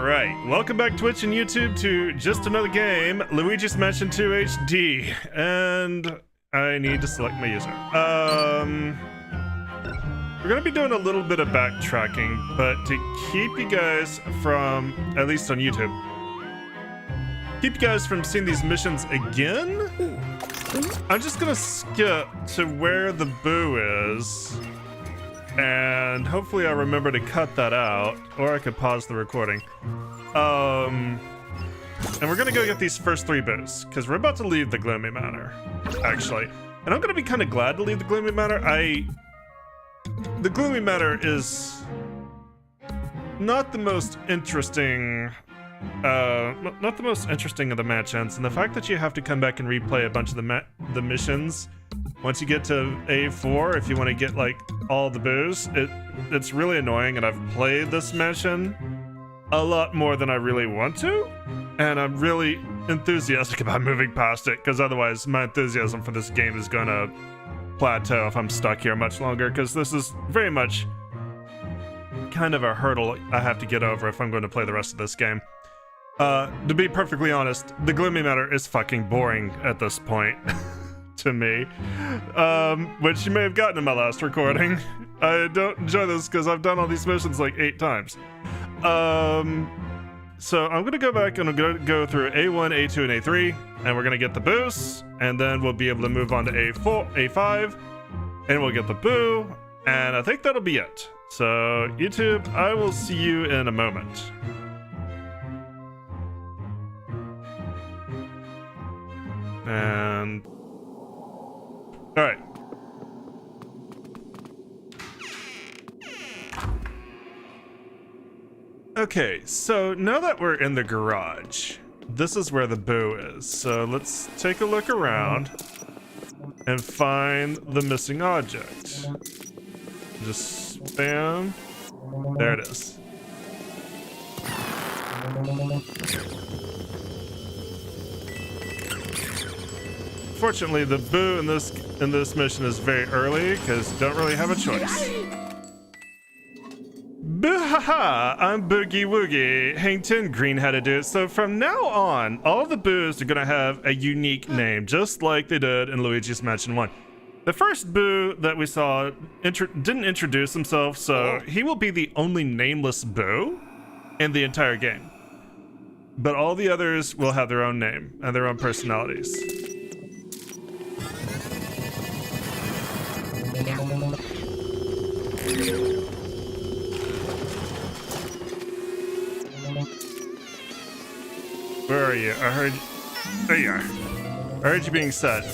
Alright, welcome back Twitch and YouTube to just another game, Luigi's Mansion 2 HD, and I need to select my user. We're gonna be doing a little bit of backtracking, but to keep you guys from, at least on YouTube, keep you guys from seeing these missions again, I'm just gonna skip to where the boo is. And hopefully I remember to cut that out, or I could pause the recording. And we're gonna go get these first three boos, because we're about to leave the Gloomy Manor, actually. And I'm gonna be kind of glad to leave the Gloomy Manor. The Gloomy Manor is not the most interesting, not the most interesting of the mansions, and the fact that you have to come back and replay a bunch of the missions once you get to A4, if you want to get like all the boos, it's really annoying, and I've played this mansion a lot more than I really want to, and I'm really enthusiastic about moving past it, because otherwise my enthusiasm for this game is gonna plateau if I'm stuck here much longer, because this is very much kind of a hurdle I have to get over if I'm going to play the rest of this game. To be perfectly honest, the Gloomy Manor is fucking boring at this point. To me, which you may have gotten in my last recording. I don't enjoy this because I've done all these missions like 8 times. So I'm gonna go back and I'm gonna go through A1, A2, and A3, and we're gonna get the boos, and then we'll be able to move on to A4, A5, and we'll get the boo, and I think that'll be it. So YouTube, I will see you in a moment. And all right. Okay, so now that we're in the garage, this is where the boo is. So let's take a look around and find the missing object. Just spam. There it is. Fortunately, the boo in this mission is very early because you don't really have a choice. Boo-ha-ha! I'm Boogie Woogie. Hang 10 green how to do it. So from now on, all the boos are gonna have a unique name, just like they did in Luigi's Mansion 1. The first boo that we saw didn't introduce himself, so he will be the only nameless boo in the entire game. But all the others will have their own name and their own personalities. Where are you? I heard... There you are. I heard you being said.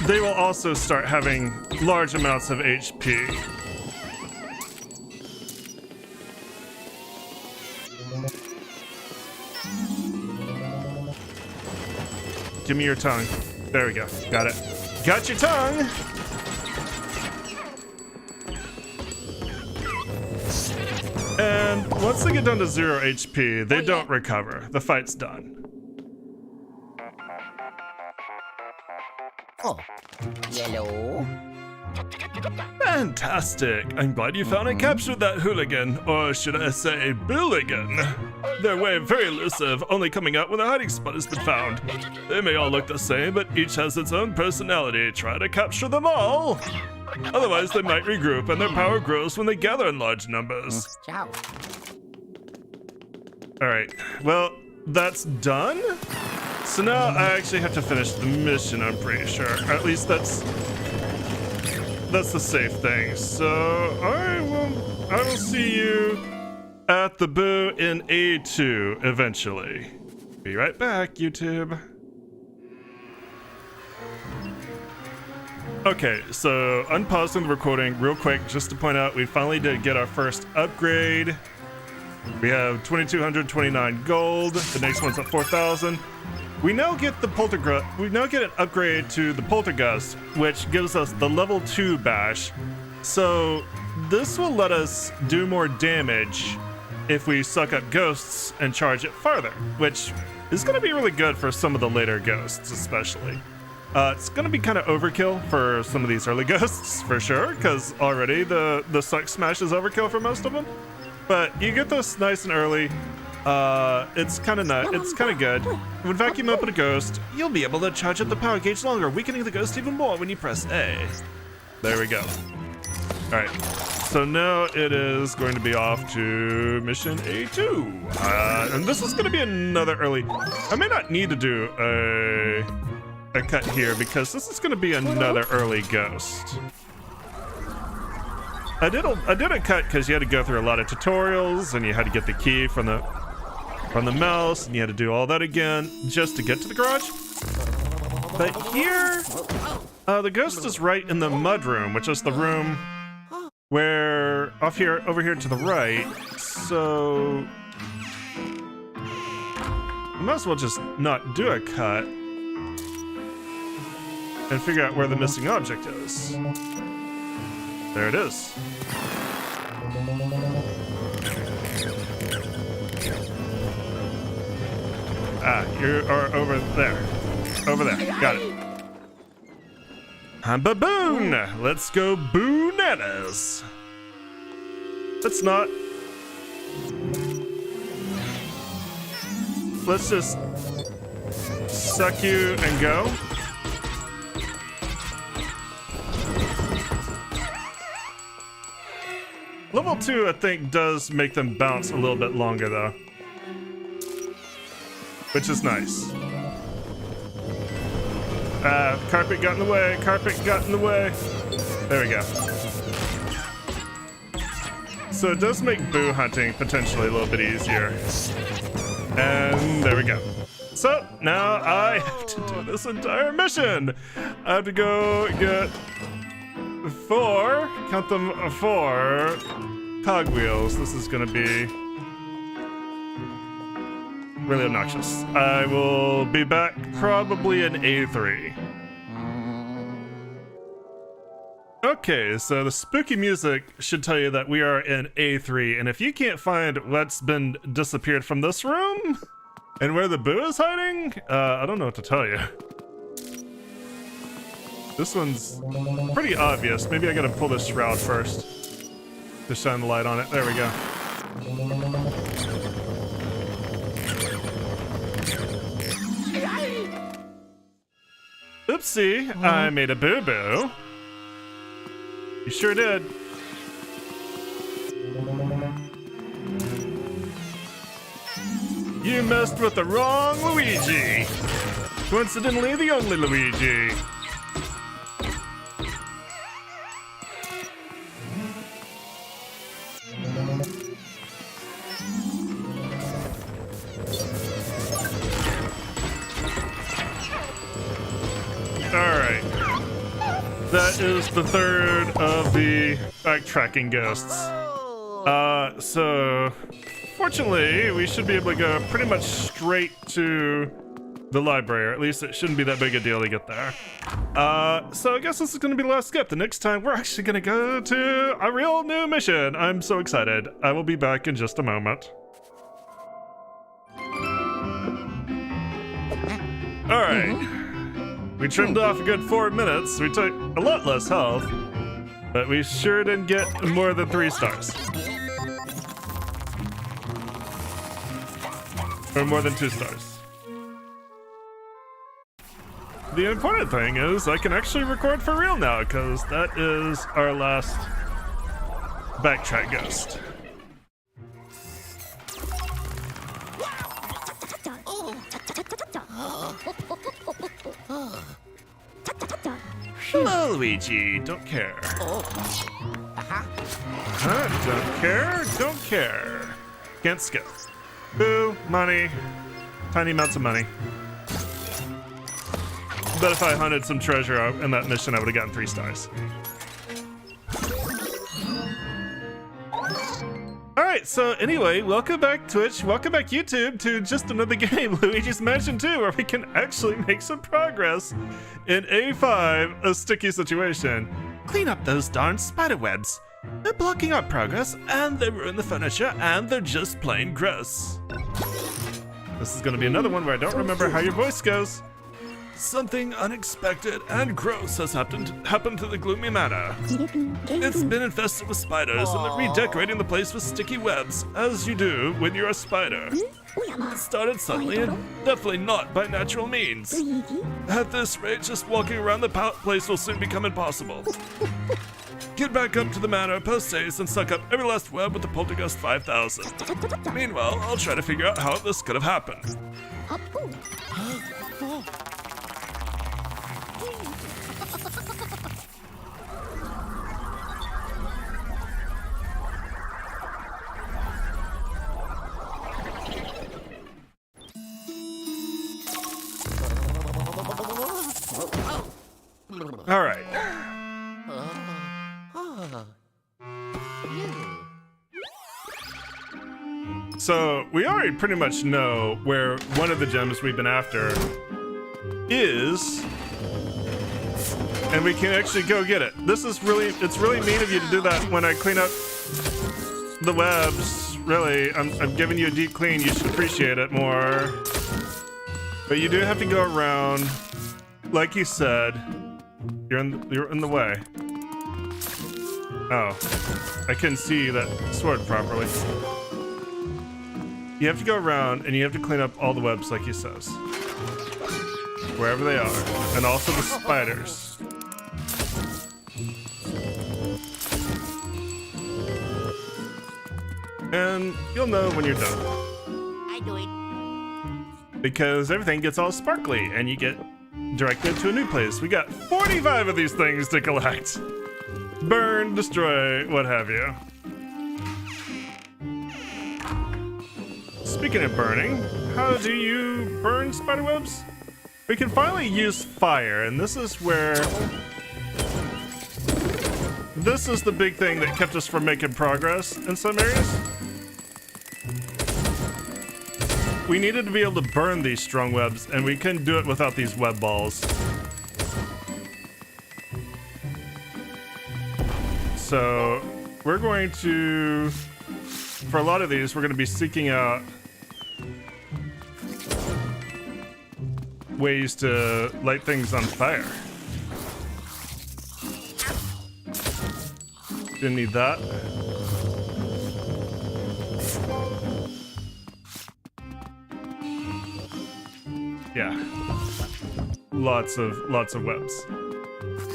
They will also start having large amounts of HP. Give me your tongue. There we go. Got it. Got your tongue! And once they get down to 0 HP, they don't recover. The fight's done. Oh, yellow. Fantastic. I'm glad you found and captured that hooligan, or should I say billigan. They're very elusive, only coming out when a hiding spot has been found. They may all look the same, but each has its own personality. Try to capture them all. Otherwise, they might regroup, and their power grows when they gather in large numbers. Ciao. Alright, well, that's done. So now I actually have to finish the mission, I'm pretty sure. Or at least that's the safe thing. So, I will see you at the boo in A2 eventually. Be right back, YouTube. Okay, so unpausing the recording real quick just to point out we finally did get our first upgrade. We have 2,229 gold. The next one's at 4,000. We now get the poltergust. We now get an upgrade to the poltergust, which gives us the level 2 bash. So this will let us do more damage if we suck up ghosts and charge it farther, which is going to be really good for some of the later ghosts, especially. It's gonna be kind of overkill for some of these early ghosts, for sure, because already the suck smash is overkill for most of them. But you get this nice and early. It's kind of nut. It's kind of good. When vacuum up a ghost, you'll be able to charge up the power gauge longer, weakening the ghost even more when you press A. There we go. All right. So now it is going to be off to mission A2. And this is going to be another early. I may not need to do a cut here because this is going to be another early ghost. I did a cut because you had to go through a lot of tutorials and you had to get the key from the mouse and you had to do all that again just to get to the garage. But here, the ghost is right in the mud room, which is the room where over here to the right. So I might as well just not do a cut and figure out where the missing object is. There it is. Ah, you are over there. Over there. Got it. Baboon! Let's go boonetas. Let's not. Let's just suck you and go. Level 2, I think, does make them bounce a little bit longer, though. Which is nice. Carpet got in the way. Carpet got in the way. There we go. So it does make boo hunting potentially a little bit easier. And there we go. So now I have to do this entire mission. I have to go get 4, count them 4 cogwheels. This is gonna be really obnoxious. I will be back probably in A3. Okay, so the spooky music should tell you that we are in A3, and if you can't find what's been disappeared from this room and where the boo is hiding, I don't know what to tell you. This one's pretty obvious. Maybe I gotta pull this shroud first to shine the light on it. There we go. Oopsie, I made a boo-boo. You sure did. You messed with the wrong Luigi. Coincidentally, the only Luigi. Alright. That is the third of the backtracking ghosts. So fortunately, we should be able to go pretty much straight to the library, or at least it shouldn't be that big a deal to get there. So I guess this is gonna be the last skip. The next time we're actually gonna go to a real new mission. I'm so excited. I will be back in just a moment. Alright. We trimmed off a good 4 minutes. We took a lot less health, but we sure didn't get more than 3 stars. Or more than 2 stars. The important thing is I can actually record for real now, because that is our last backtrack ghost. Hello, Luigi. Don't care. Don't care. Don't care. Can't skip. Boo, money. Tiny amounts of money. Bet if I hunted some treasure out in that mission, I would have gotten 3 stars. Alright, so anyway, welcome back Twitch, welcome back YouTube to just another game, Luigi's Mansion 2, where we can actually make some progress in A5, a sticky situation. Clean up those darn spider webs. They're blocking our progress, and they ruin the furniture, and they're just plain gross. This is gonna be another one where I don't remember how your voice goes. Something unexpected and gross has happened to the Gloomy Manor. It's been infested with spiders, and they're redecorating the place with sticky webs, as you do when you're a spider. It started suddenly and definitely not by natural means. At this rate, just walking around the place will soon become impossible. Get back up to the manor post-haste and suck up every last web with the Poltergust 5000. Meanwhile, I'll try to figure out how this could have happened. All right. So we already pretty much know where one of the gems we've been after is, and we can actually go get it. It's really mean of you to do that when I clean up the webs. Really, I'm giving you a deep clean. You should appreciate it more. But you do have to go around, like you said. You're in the way. Oh, I couldn't see that sword properly. You have to go around and you have to clean up all the webs like he says. Wherever they are. And also the spiders. And you'll know when you're done. I do it. Because everything gets all sparkly and you get directed to a new place. We got 45 of these things to collect. Burn, destroy, what have you. Speaking of burning, how do you burn spiderwebs? We can finally use fire, and this is where... This is the big thing that kept us from making progress in some areas. We needed to be able to burn these strong webs, and we couldn't do it without these web balls. So, we're going to... For a lot of these, we're going to be seeking out ways to light things on fire. Didn't need that. Yeah. Lots of webs.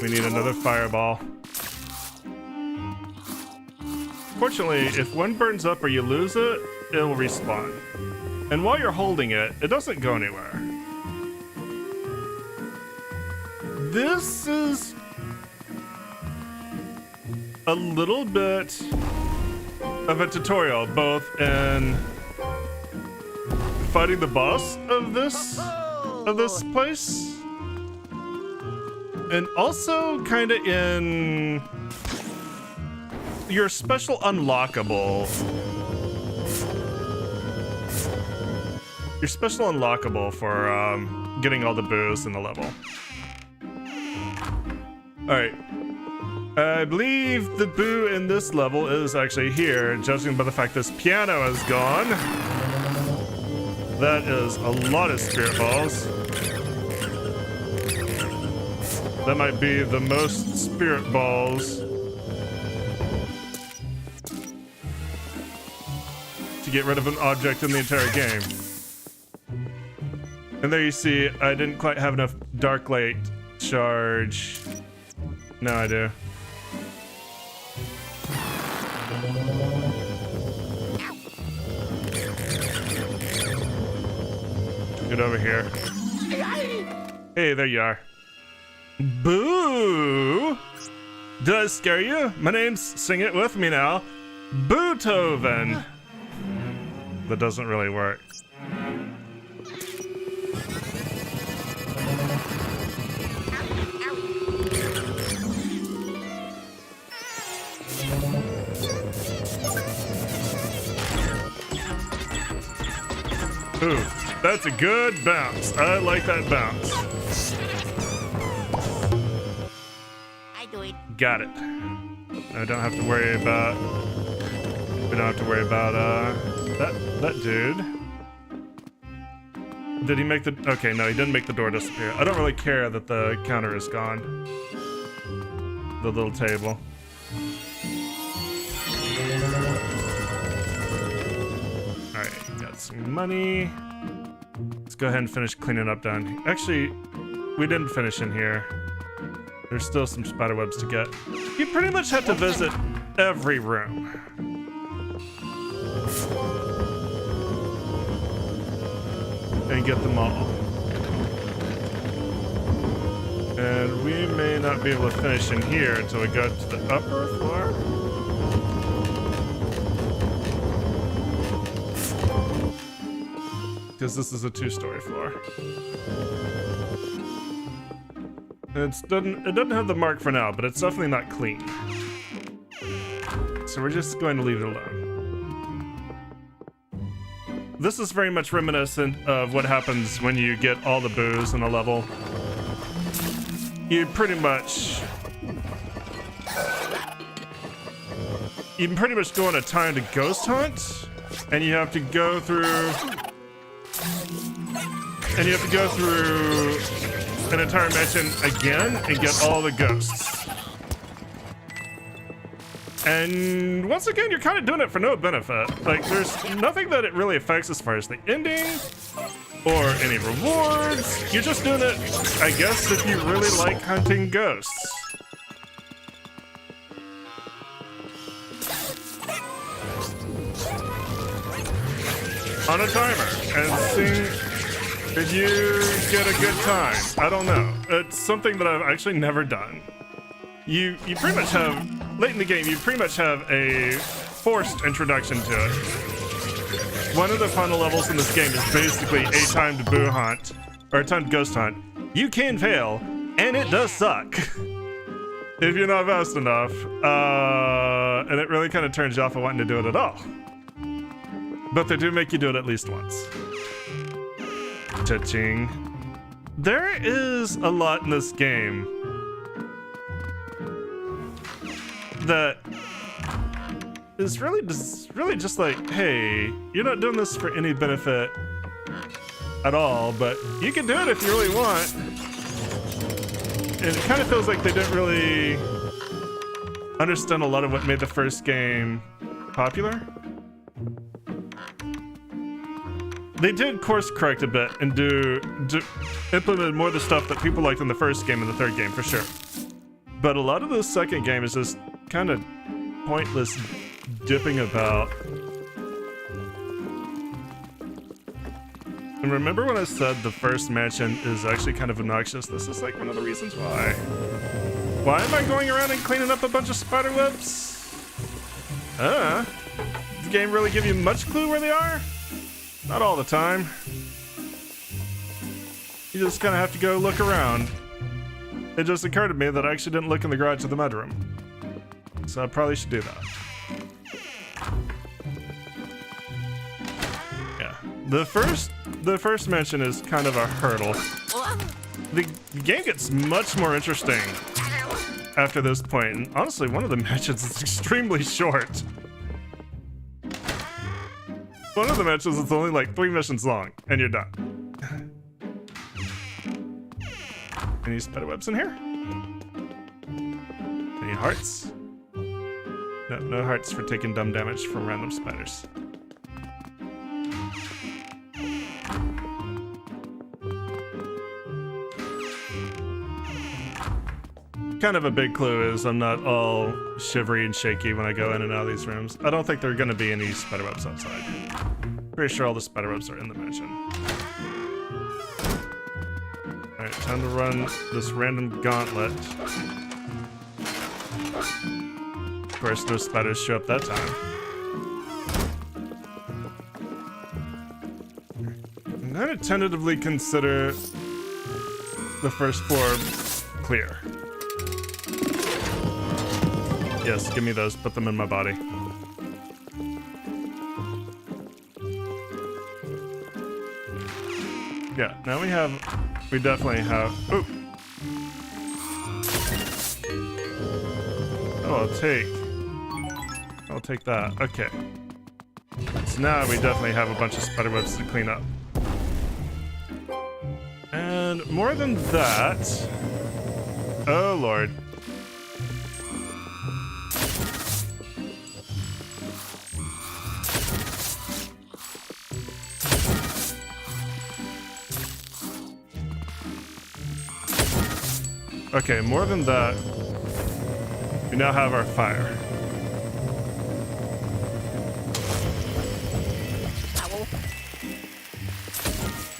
We need another fireball. Fortunately, if one burns up or you lose it, it'll respawn. And while you're holding it, it doesn't go anywhere. This is a little bit of a tutorial, both in fighting the boss of this place, and also kind of in your special unlockable. Your special unlockable for getting all the boos in the level. Alright. I believe the boo in this level is actually here, judging by the fact this piano is gone. That is a lot of spirit balls. That might be the most spirit balls to get rid of an object in the entire game. And there you see, I didn't quite have enough dark light charge. Now I do. Get over here. Hey, there you are. Boo! Did I scare you? My name's, sing it with me now, Beethoven. That doesn't really work. Ooh, that's a good bounce. I like that bounce. I do it. Got it. I don't have to worry about. We don't have to worry about that dude. Did he make the... Okay, no, he didn't make the door disappear. I don't really care that the counter is gone. The little table. Alright, got some money. Let's go ahead and finish cleaning up down here. Actually, we didn't finish in here. There's still some spider webs to get. You pretty much have to visit every room. And get them all. And we may not be able to finish in here until we go to the upper floor. Because this is a 2-story floor. It doesn't have the mark for now, but it's definitely not clean. So we're just going to leave it alone. This is very much reminiscent of what happens when you get all the booze in a level. You pretty much go on a timed ghost hunt, and you have to go through an entire mission again and get all the ghosts. And once again, you're kind of doing it for no benefit. Like, there's nothing that it really affects as far as the ending or any rewards. You're just doing it, I guess, if you really like hunting ghosts. On a timer and seeing if you get a good time. I don't know. It's something that I've actually never done. You pretty much have, late in the game, you pretty much have a forced introduction to it. One of the final levels in this game is basically a timed boo hunt, or a timed ghost hunt. You can fail, and it does suck. If you're not fast enough, and it really kind of turns you off of wanting to do it at all. But they do make you do it at least once. Cha-ching. There is a lot in this game that is really just like, hey, you're not doing this for any benefit at all, but you can do it if you really want. And it kind of feels like they didn't really understand a lot of what made the first game popular. They did course correct a bit and implement more of the stuff that people liked in the first game and the third game for sure. But a lot of the second game is just kind of pointless dipping about. And remember when I said the first mansion is actually kind of obnoxious? This is like one of the reasons why. Why am I going around and cleaning up a bunch of spider webs? Does the game really give you much clue where they are? Not all the time. You just kind of have to go look around. It just occurred to me that I actually didn't look in the garage of the mudroom. So I probably should do that. Yeah. The first mention is kind of a hurdle. The game gets much more interesting after this point, and honestly, one of the mentions is extremely short. One of the missions is only like 3 missions long, and you're done. Any spider webs in here? Any hearts? No hearts for taking dumb damage from random spiders. Kind of a big clue is I'm not all shivery and shaky when I go in and out of these rooms. I don't think there are going to be any spider webs outside. Pretty sure all the spider webs are in the mansion. Alright, time to run this random gauntlet. Of course, no spiders show up that time. I'm going to tentatively consider the first floor clear. Yes, give me those. Put them in my body. Yeah, now we definitely have... Ooh! Oh, I'll take that. Okay. So now we definitely have a bunch of spider webs to clean up. then more than that. Oh Lord. Okay, more than that, we now have our fire.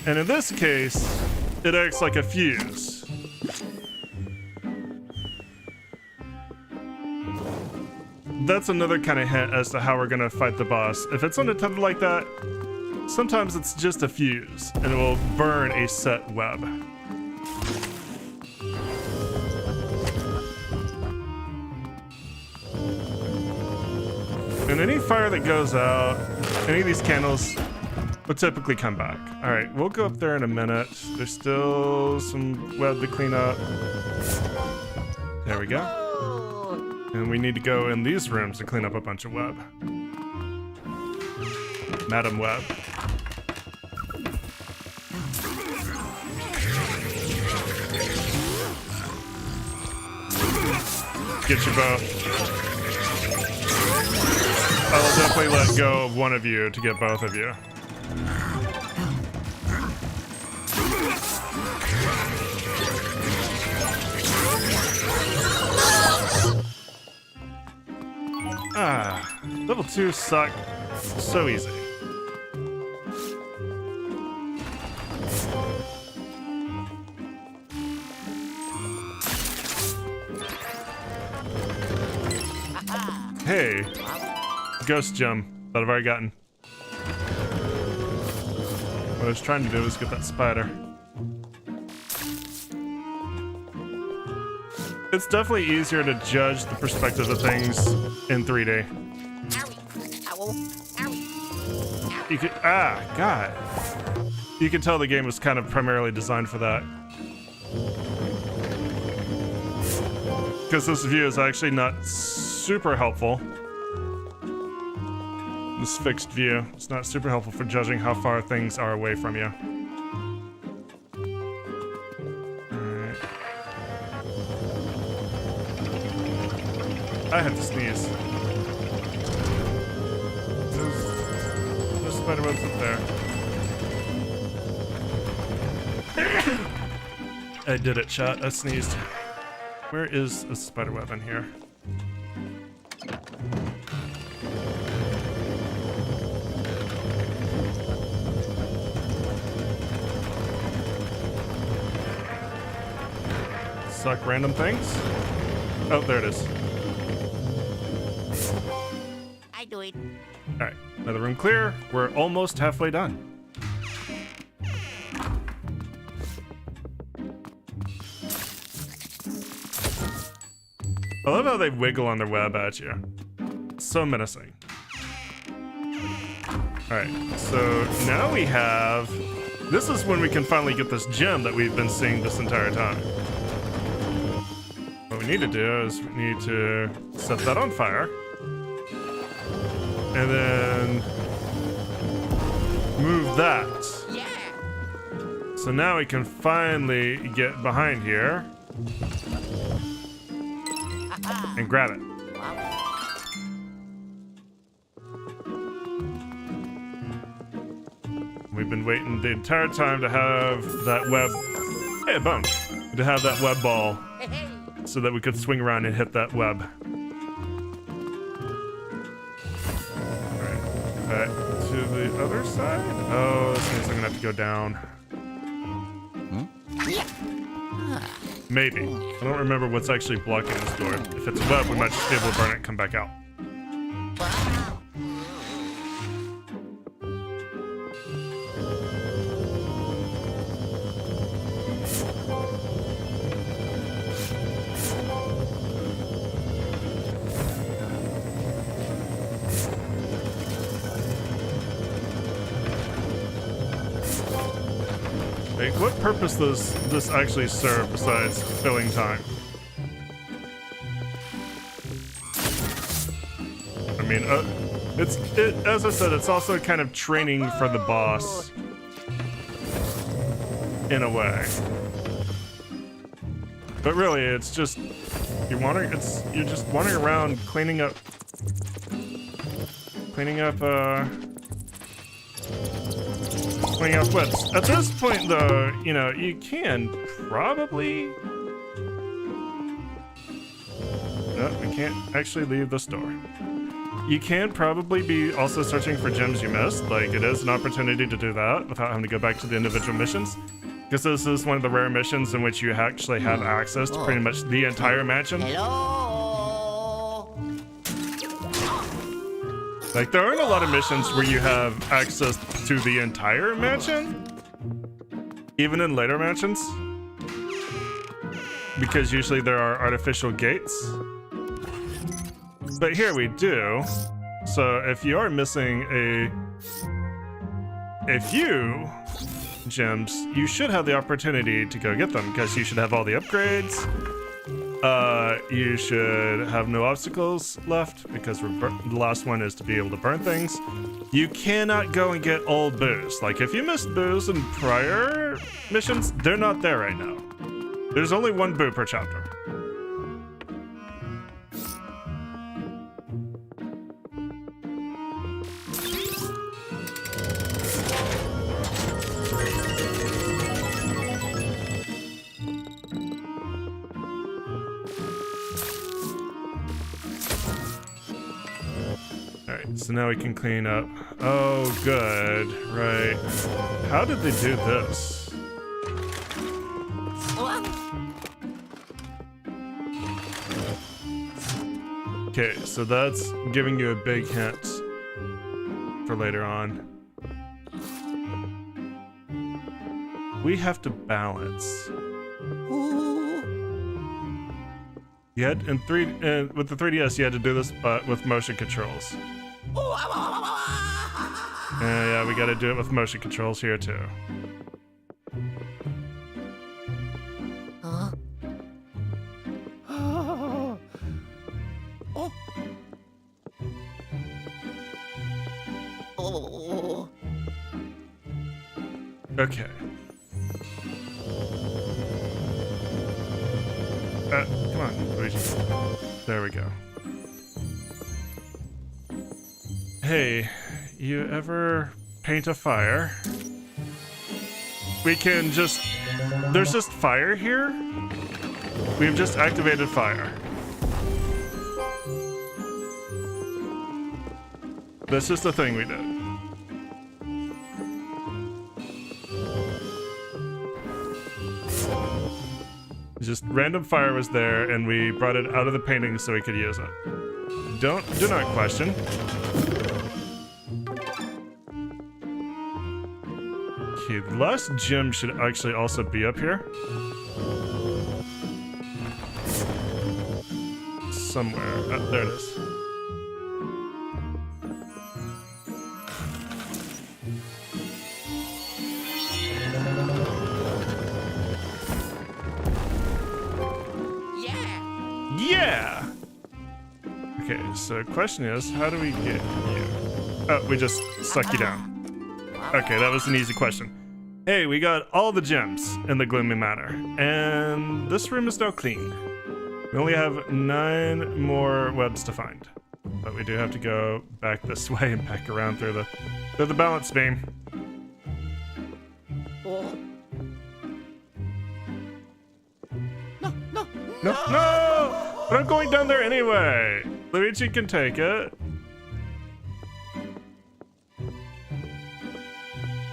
And in this case, it acts like a fuse. That's another kind of hint as to how we're gonna fight the boss. If it's unattended like that, sometimes it's just a fuse, and it will burn a set web. And any fire that goes out, any of these candles will typically come back. All right, we'll go up there in a minute. There's still some web to clean up. There we go. And we need to go in these rooms to clean up a bunch of web. Madam Web. Get you both. I will definitely let go of one of you to get both of you. Ah, level 2 suck so easy. Hey, ghost gem that I've already gotten. What I was trying to do was get that spider. It's definitely easier to judge the perspective of things in 3D. You could, God. You can tell the game was kind of primarily designed for that. Because this view is actually not super helpful. This fixed view, it's not super helpful for judging how far things are away from you. Alright. I have to sneeze. There's spider webs up there. I did it, chat. I sneezed. Where is a spider web in here? Suck random things? Oh, there it is. I do it. Alright, another room clear. We're almost halfway done. I love how they wiggle on their web at you. It's so menacing. Alright, so now we have... This is when we can finally get this gem that we've been seeing this entire time. What we need to do is we need to set that on fire. And then move that. Yeah. So now we can finally get behind here and grab it. We've been waiting the entire time to have that web, hey, a bone, to have that web ball so that we could swing around and hit that web. Alright, back to the other side. Oh, this means I'm gonna have to go down. Maybe. I don't remember what's actually blocking this door. If it's a web, we might just be able to burn it and come back out. Like, what purpose does this actually serve besides filling time? I mean, as I said, it's also kind of training for the boss in a way. But really, it's just you're just wandering around cleaning up webs. At this point, though, you know, you can probably. No, we can't actually leave this door. You can probably be also searching for gems you missed. Like, it is an opportunity to do that without having to go back to the individual missions. Because this is one of the rare missions in which you actually have access to pretty much the entire mansion. Hello. Like, there aren't a lot of missions where you have access to the entire mansion. Even in later mansions. Because usually there are artificial gates. But here we do. So if you are missing a few gems, you should have the opportunity to go get them because you should have all the upgrades. You should have no obstacles left because the last one is to be able to burn things. You cannot go and get old boos. Like if you missed boos in prior missions, they're not there right now. There's only one boo per chapter. So now we can clean up. Oh, good. Right. How did they do this? Okay, so that's giving you a big hint for later on. We have to balance. You had with the 3DS, you had to do this, but with motion controls. Yeah, we gotta do it with motion controls here too. Okay. Come on, Luigi. There we go. Hey, you ever paint a fire? We can just... There's just fire here? We've just activated fire. That's just the thing we did. Just random fire was there, and we brought it out of the painting so we could use it. Do not question. Okay, the last gem should actually also be up here. Somewhere. Oh, there it is. Yeah! Okay, so the question is, how do we get you? Oh, we just suck you down. Okay, that was an easy question. Hey, we got all the gems in the Gloomy Manor, and this room is now clean. We only have 9 more webs to find, but we do have to go back this way and back around through the balance beam. No! But I'm going down there anyway! Luigi can take it.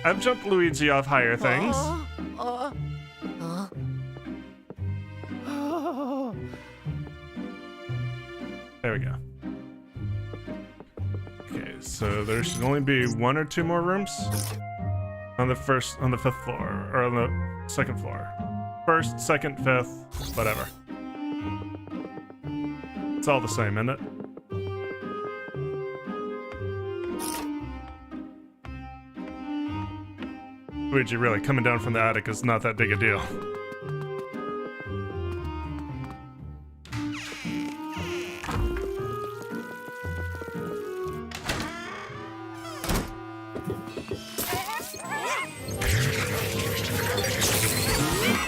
I've jumped Luigi off higher things. There we go. Okay, so there should only be 1 or 2 more rooms on the 5th floor, or on the 2nd floor. 1st, 2nd, 5th, whatever. It's all the same, isn't it? Luigi, really, coming down from the attic is not that big a deal.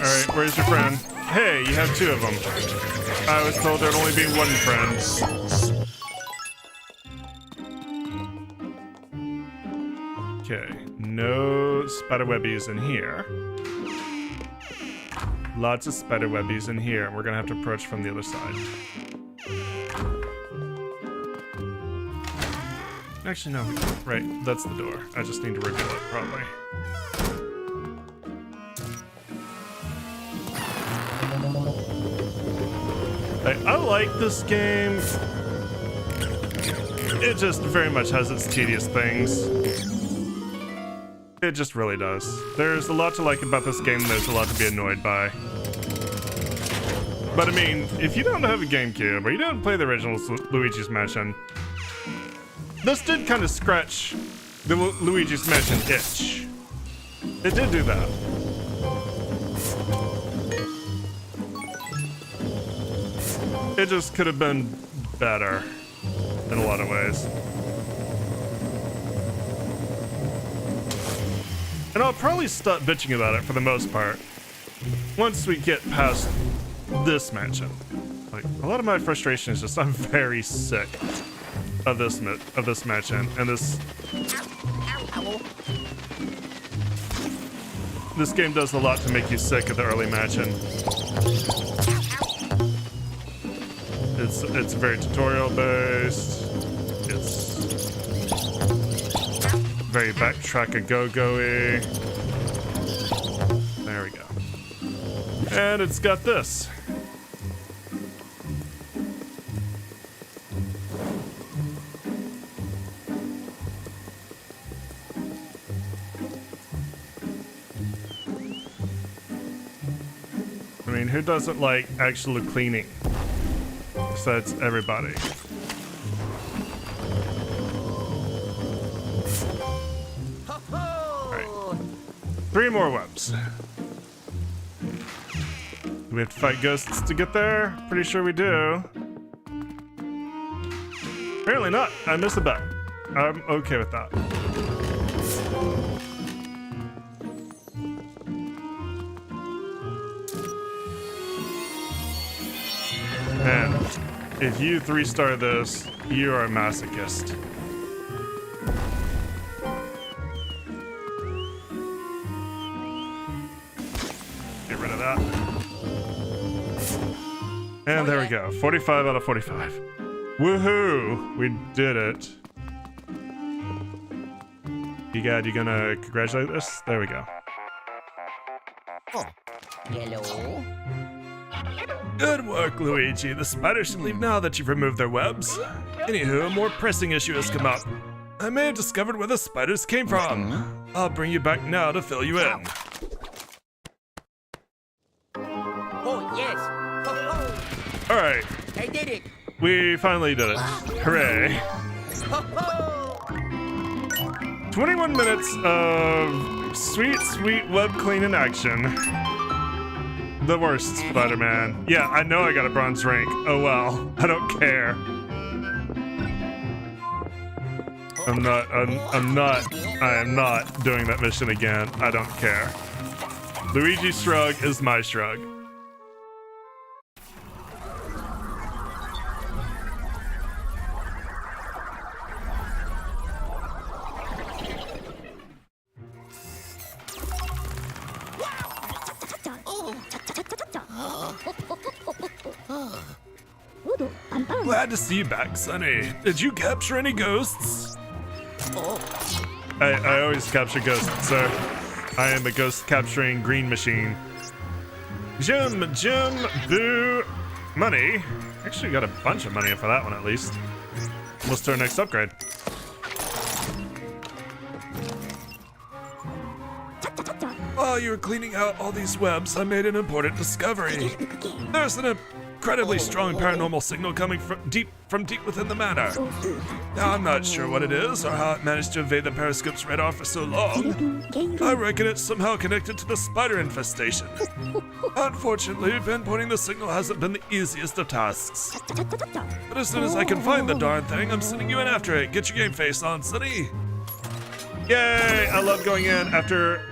Alright, where's your friend? Hey, you have 2 of them. I was told there'd only be 1 friend. Okay, no spiderwebbies in here. Lots of spiderwebbies in here, and we're gonna have to approach from the other side. Actually, no. Right, that's the door. I just need to reveal it, probably. I like this game. It just very much has its tedious things. It just really does. There's a lot to like about this game, there's a lot to be annoyed by. But I mean, if you don't have a GameCube, or you don't play the original Luigi's Mansion, this did kind of scratch the Luigi's Mansion itch. It did do that. It just could have been better in a lot of ways. And I'll probably stop bitching about it for the most part once we get past this mansion. Like, a lot of my frustration is just I'm very sick of this mansion and this game does a lot to make you sick of the early mansion. It's very tutorial based. It's very backtrack a go-go-y. There we go. And it's got this. I mean, who doesn't like actual cleaning? Besides everybody. Alright. 3 more webs. Do we have to fight ghosts to get there? Pretty sure we do. Apparently not. I missed a bet. I'm okay with that. Man, if you 3-star this, you are a masochist. Get rid of that. And there we go. 45 out of 45. Woohoo! We did it. You gonna congratulate us? There we go. Oh. Hello. Good work, Luigi. The spiders should leave now that you've removed their webs. Anywho, a more pressing issue has come up. I may have discovered where the spiders came from. I'll bring you back now to fill you in. Oh, yes. Ho, Alright, ho. I did it. we finally did it. Hooray. Ho, ho. 21 minutes of sweet web cleaning action. The worst Spider-Man. Yeah, I know I got a bronze rank. Oh well, I don't care. I am not doing that mission again. I don't care. Luigi's shrug is my shrug. Glad to see you back, Sonny. Did you capture any ghosts? I always capture ghosts, sir. I am a ghost capturing green machine. Jim, boo, money. Actually got a bunch of money for that one at least. Let's do our next upgrade. While you were cleaning out all these webs, I made an important discovery. There's an incredibly strong paranormal signal coming from deep within the manor. Now, I'm not sure what it is or how it managed to evade the periscope's radar for so long. I reckon it's somehow connected to the spider infestation. Unfortunately, pinpointing the signal hasn't been the easiest of tasks. But as soon as I can find the darn thing, I'm sending you in after it. Get your game face on, Sonny. Yay! I love going in after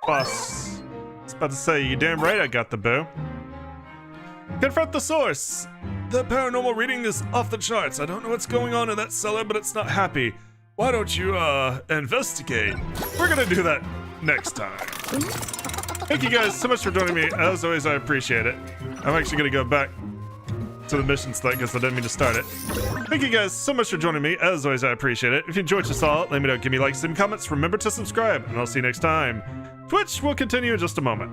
boss about to say, you damn right I got the bow. Confront the source. The paranormal reading is off the charts. I don't know what's going on in that cellar, but it's not happy. Why don't you, investigate? We're gonna do that next time. Thank you guys so much for joining me. As always, I appreciate it. I'm actually gonna go back to the mission site because I didn't mean to start it. Thank you guys so much for joining me. As always, I appreciate it. If you enjoyed what you saw, let me know. Give me likes and comments. Remember to subscribe, and I'll see you next time. Twitch will continue in just a moment.